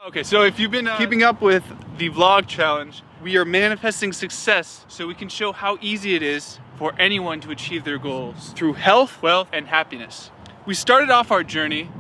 Okay, so if you've been keeping up with the vlog challenge, we are manifesting success so we can show how easy it is for anyone to achieve their goals through health, wealth, and happiness. We started off our journey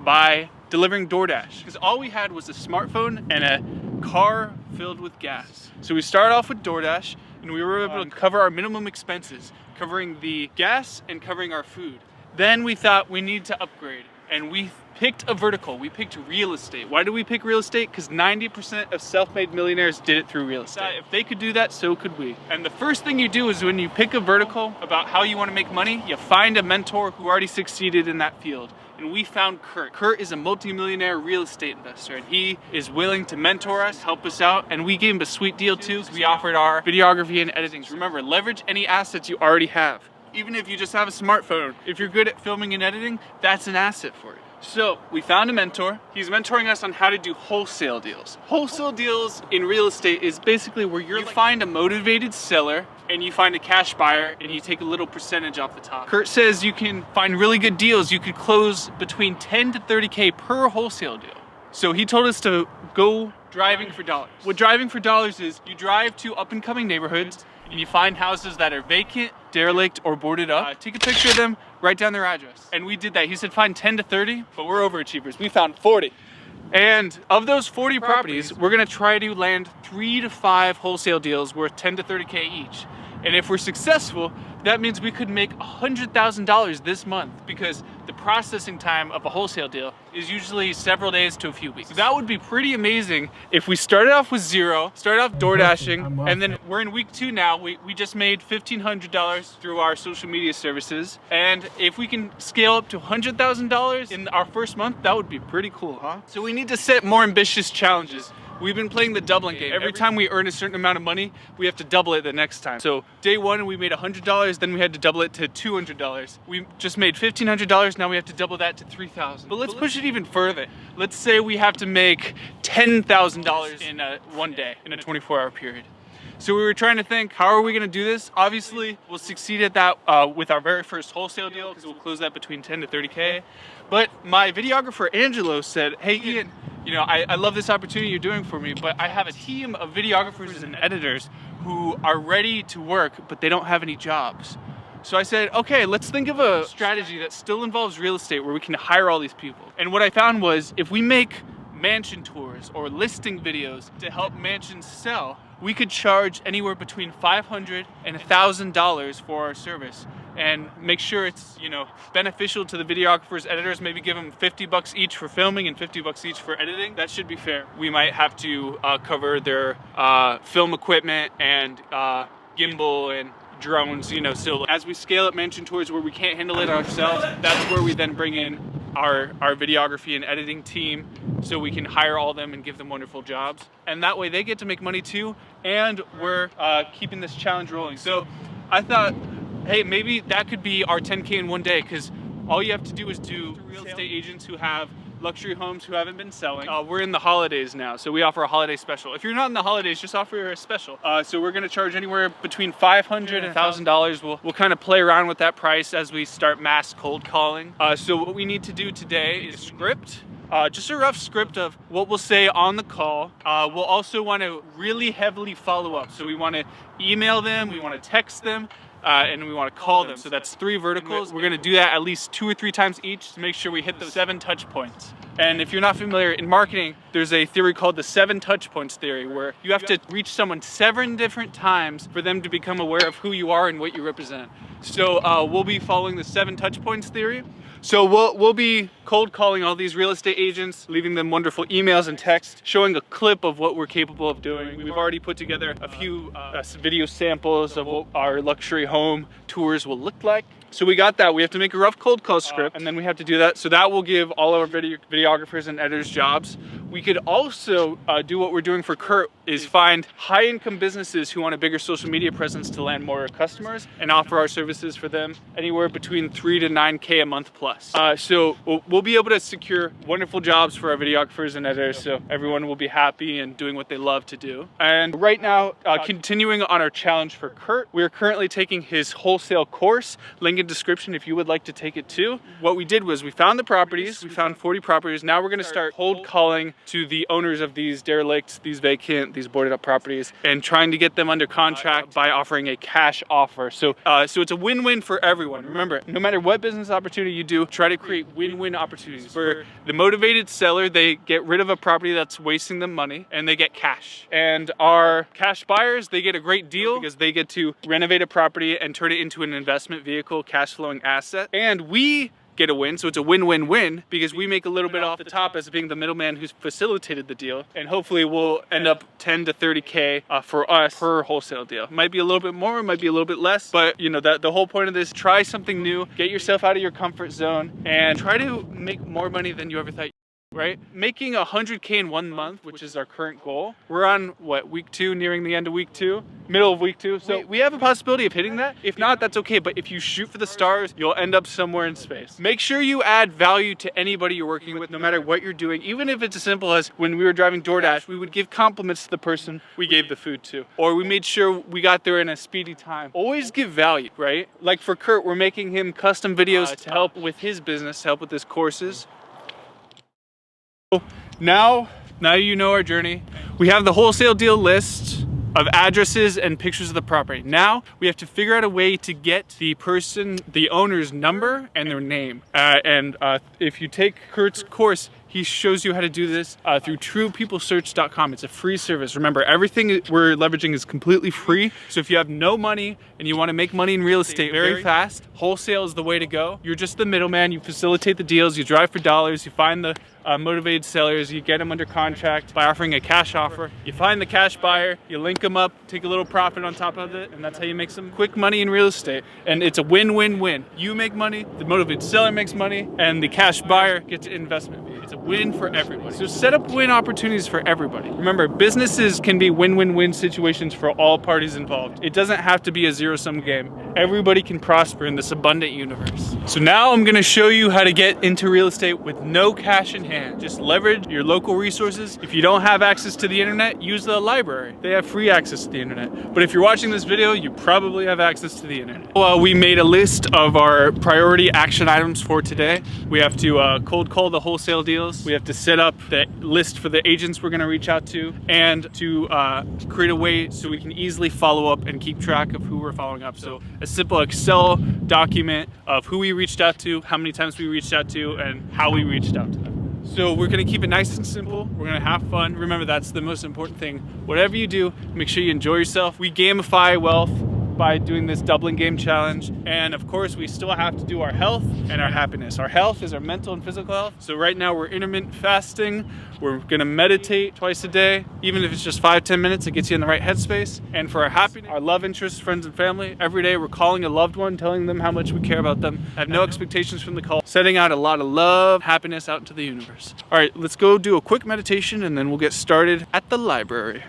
by delivering DoorDash because all we had was a smartphone and a car filled with gas. So we started off with DoorDash and we were able to cover our minimum expenses, covering the gas and covering our food. Then we thought we need to upgrade and we picked a vertical. We picked real estate. Why did we pick real estate? Because 90% of self-made millionaires did it through real estate. If they could do that, so could we. And the first thing you do is when you pick a vertical about how you want to make money, you find a mentor who already succeeded in that field. And we found Kurt. Kurt is a multi-millionaire real estate investor and he is willing to mentor us, help us out, and we gave him a sweet deal too. We offered our videography and editing. So remember, leverage any assets you already have. Even if you just have a smartphone, if you're good at filming and editing, that's an asset for you. So we found a mentor. He's mentoring us on how to do wholesale deals. Wholesale deals in real estate is basically where you find a motivated seller and you find a cash buyer and you take a little percentage off the top. Kurt says you can find really good deals. You could close between 10 to 30K per wholesale deal. So he told us to go driving for dollars. What driving for dollars is, you drive to up and coming neighborhoods and you find houses that are vacant, derelict, or boarded up. Take a picture of them, write down their address. And we did that. He said find 10 to 30, but we're overachievers. We found 40. And of those 40 properties, we're gonna try to land 3 to 5 wholesale deals worth 10 to 30K each. And if we're successful, that means we could make $100,000 this month because the processing time of a wholesale deal is usually several days to a few weeks. So that would be pretty amazing if we started off with zero, started off door dashing, and then we're in week 2 now. We just made $1,500 through our social media services. And if we can scale up to $100,000 in our first month, that would be pretty cool, huh? So we need to set more ambitious challenges. We've been playing the doubling game. Every time we earn a certain amount of money, we have to double it the next time. So day 1, we made $100, then we had to double it to $200. We just made $1,500, now we have to double that to $3,000. But let's push it even further. Let's say we have to make $10,000 in one day, in a 24-hour period. So we were trying to think, how are we gonna do this? Obviously, we'll succeed at that with our very first wholesale deal because we'll close that between 10 to 30K. But my videographer, Angelo, said, hey Ian, you know, I love this opportunity you're doing for me, but I have a team of videographers and editors who are ready to work, but they don't have any jobs. So I said, okay, let's think of a strategy that still involves real estate where we can hire all these people. And what I found was if we make mansion tours or listing videos to help mansions sell, we could charge anywhere between $500 and $1,000 for our service and make sure it's, you know, beneficial to the videographers, editors, maybe give them $50 each for filming and $50 each for editing. That should be fair. We might have to cover their film equipment and gimbal and drones, you know, so as we scale up mansion tours where we can't handle it ourselves, that's where we then bring in our videography and editing team so we can hire all of them and give them wonderful jobs. And that way they get to make money too, and we're keeping this challenge rolling. So I thought, hey, maybe that could be our 10K in one day, because all you have to do is do real estate agents who have luxury homes who haven't been selling. We're in the holidays now, so we offer a holiday special. If you're not in the holidays, just offer a special. So we're gonna charge anywhere between $500 and $1,000. We'll kind of play around with that price as we start mass cold calling. So what we need to do today is script. Just a rough script of what we'll say on the call. We'll also want to really heavily follow up. So we want to email them, we want to text them, and we want to call them. So that's 3 verticals. We're going to do that at least 2 or 3 times each to make sure we hit those 7 touch points. And if you're not familiar, in marketing, there's a theory called the 7 touch points theory, where you have to reach someone 7 different times for them to become aware of who you are and what you represent. So we'll be following the 7 touch points theory. So we'll be cold calling all these real estate agents, leaving them wonderful emails and texts, showing a clip of what we're capable of doing. We've already put together a few video samples of what our luxury home tours will look like. So we got that. We have to make a rough cold call script, and then we have to do that. So that will give all of our videographers and editors jobs. We could also do what we're doing for Kurt, is find high-income businesses who want a bigger social media presence to land more customers and offer our services for them anywhere between 3 to 9K a month plus. So we'll be able to secure wonderful jobs for our videographers and editors, so everyone will be happy and doing what they love to do. And right now, continuing on our challenge for Kurt, we are currently taking his wholesale course. Link in description if you would like to take it too. What we did was we found the properties, we found 40 properties. Now we're gonna start cold calling to the owners of these derelict, these vacant, these boarded up properties, and trying to get them under contract by offering a cash offer. So it's a win-win for everyone. Remember, no matter what business opportunity you do, try to create win-win opportunities. For the motivated seller, they get rid of a property that's wasting them money and they get cash. And our cash buyers, they get a great deal because they get to renovate a property and turn it into an investment vehicle, cash flowing asset. And we get a win, so it's a win-win-win because we make a little bit off the top as being the middleman who's facilitated the deal, and hopefully we'll end up 10 to 30K for us per wholesale deal. Might be a little bit more, might be a little bit less, but you know, that the whole point of this, try something new, get yourself out of your comfort zone, and try to make more money than you ever thought. Right? Making 100K in 1 month, which is our current goal. We're on what, week 2, nearing the end of week 2, middle of week 2. So we have a possibility of hitting that. If not, that's okay. But if you shoot for the stars, you'll end up somewhere in space. Make sure you add value to anybody you're working with, no matter what you're doing. Even if it's as simple as when we were driving DoorDash, we would give compliments to the person we gave the food to, or we made sure we got there in a speedy time. Always give value, right? Like for Kurt, we're making him custom videos to help with his business, to help with his courses. Now you know our journey. We have the wholesale deal list of addresses and pictures of the property. Now we have to figure out a way to get the owner's number and their name. If you take Kurt's course, he shows you how to do this through truepeoplesearch.com. It's a free service. Remember, everything we're leveraging is completely free. So if you have no money and you want to make money in real estate very fast, wholesale is the way to go. You're just the middleman. You facilitate the deals. You drive for dollars. You find the motivated sellers. You get them under contract by offering a cash offer. You find the cash buyer. You link them up, take a little profit on top of it, and that's how you make some quick money in real estate. And it's a win-win-win. You make money, the motivated seller makes money, and the cash buyer gets an investment. It's a win for everybody. So set up win opportunities for everybody. Remember, businesses can be win-win-win situations for all parties involved. It doesn't have to be a zero-sum game. Everybody can prosper in this abundant universe. So now I'm gonna show you how to get into real estate with no cash in hand. Just leverage your local resources. If you don't have access to the internet, use the library. They have free access to the internet. But if you're watching this video, you probably have access to the internet. Well, we made a list of our priority action items for today. We have to cold call the wholesale deals. We have to set up the list for the agents we're gonna reach out to, and to create a way so we can easily follow up and keep track of who we're following up. So a simple Excel document of who we reached out to, how many times we reached out to, and how we reached out to them. So we're gonna keep it nice and simple. We're gonna have fun. Remember, that's the most important thing. Whatever you do, make sure you enjoy yourself. We gamify wealth by doing this doubling game challenge. And of course, we still have to do our health and our happiness. Our health is our mental and physical health. So right now we're intermittent fasting. We're gonna meditate twice a day, even if it's just 5-10 minutes, it gets you in the right headspace. And for our happiness, our love interests, friends and family, every day we're calling a loved one, telling them how much we care about them. I have no expectations from the call. Setting out a lot of love, happiness out into the universe. All right, let's go do a quick meditation and then we'll get started at the library.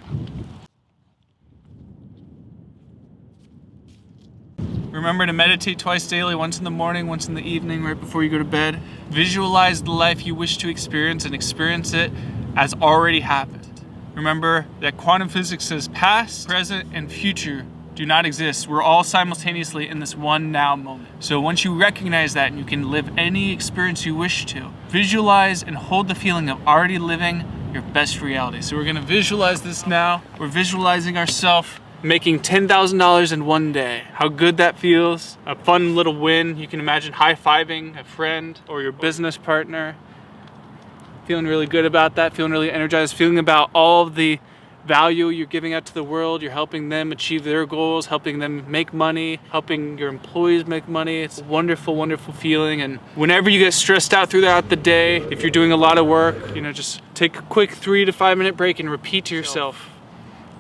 Remember to meditate twice daily, once in the morning, once in the evening, right before you go to bed. Visualize the life you wish to experience and experience it as already happened. Remember that quantum physics says past, present, and future do not exist. We're all simultaneously in this one now moment. So once you recognize that, and you can live any experience you wish to, visualize and hold the feeling of already living your best reality. So we're gonna visualize this now. We're visualizing ourselves making $10,000 in one day. How good that feels. A fun little win. You can imagine high-fiving a friend or your business partner. Feeling really good about that, feeling really energized, feeling about all of the value you're giving out to the world. You're helping them achieve their goals, helping them make money, helping your employees make money. It's a wonderful, wonderful feeling. And whenever you get stressed out throughout the day, if you're doing a lot of work, you know, just take a quick 3 to 5 minute break and repeat to yourself,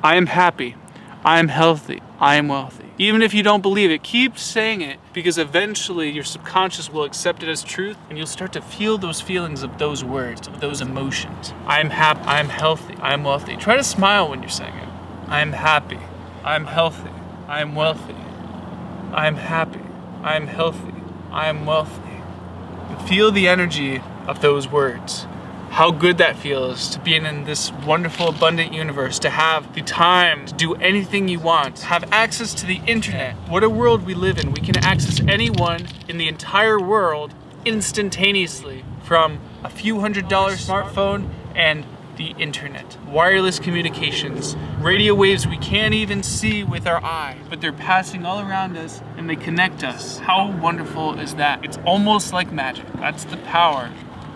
I am happy. I am healthy, I am wealthy. Even if you don't believe it, keep saying it, because eventually your subconscious will accept it as truth and you'll start to feel those feelings of those words, of those emotions. I am happy, I am healthy, I am wealthy. Try to smile when you're saying it. I am happy, I am healthy, I am wealthy. I am happy, I am healthy, I am wealthy. And feel the energy of those words. How good that feels to be in this wonderful, abundant universe, to have the time to do anything you want, have access to the internet. What a world we live in. We can access anyone in the entire world instantaneously from a few $100 smartphone and the internet, wireless communications, radio waves we can't even see with our eye, but they're passing all around us and they connect us. How wonderful is that? It's almost like magic. That's the power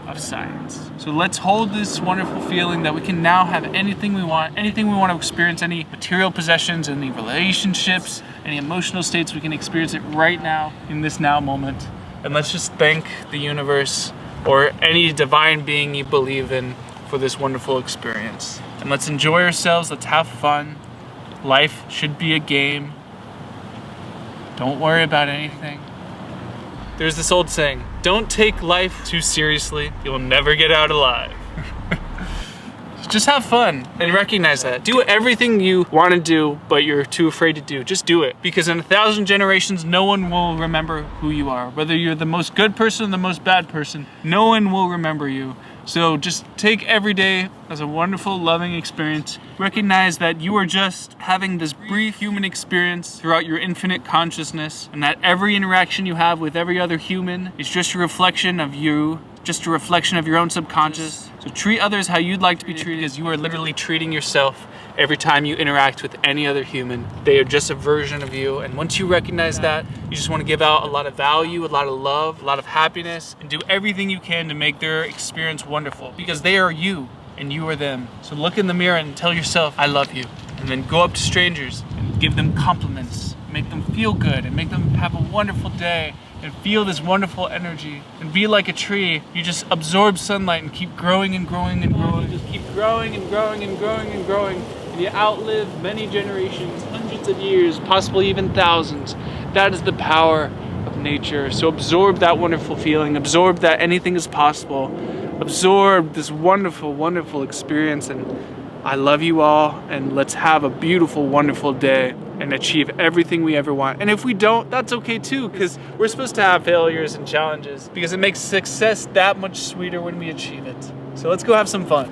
of science. So let's hold this wonderful feeling that we can now have anything we want to experience, any material possessions, any relationships, any emotional states, we can experience it right now in this now moment. And let's just thank the universe or any divine being you believe in for this wonderful experience. And let's enjoy ourselves, let's have fun. Life should be a game. Don't worry about anything. There's this old saying, don't take life too seriously, you'll never get out alive. Just have fun and recognize that. Do everything you want to do, but you're too afraid to do. Just do it. Because in 1,000 generations, no one will remember who you are. Whether you're the most good person or the most bad person, no one will remember you. So just take every day as a wonderful, loving experience. Recognize that you are just having this brief human experience throughout your infinite consciousness, and that every interaction you have with every other human is just a reflection of you, just a reflection of your own subconscious. So treat others how you'd like to be treated, as you are literally treating yourself every time you interact with any other human. They are just a version of you, and once you recognize that, you just want to give out a lot of value, a lot of love, a lot of happiness, and do everything you can to make their experience wonderful, because they are you and you are them. So look in the mirror and tell yourself, I love you. And then go up to strangers and give them compliments, make them feel good, and make them have a wonderful day, and feel this wonderful energy, and be like a tree. You just absorb sunlight and keep growing and growing and growing. You just keep growing and growing and growing and growing, and you outlive many generations, hundreds of years, possibly even thousands. That is the power of nature. So absorb that wonderful feeling, absorb that anything is possible, absorb this wonderful, wonderful experience, and I love you all, and let's have a beautiful, wonderful day and achieve everything we ever want. And if we don't, that's okay too, because we're supposed to have failures and challenges, because it makes success that much sweeter when we achieve it. So let's go have some fun.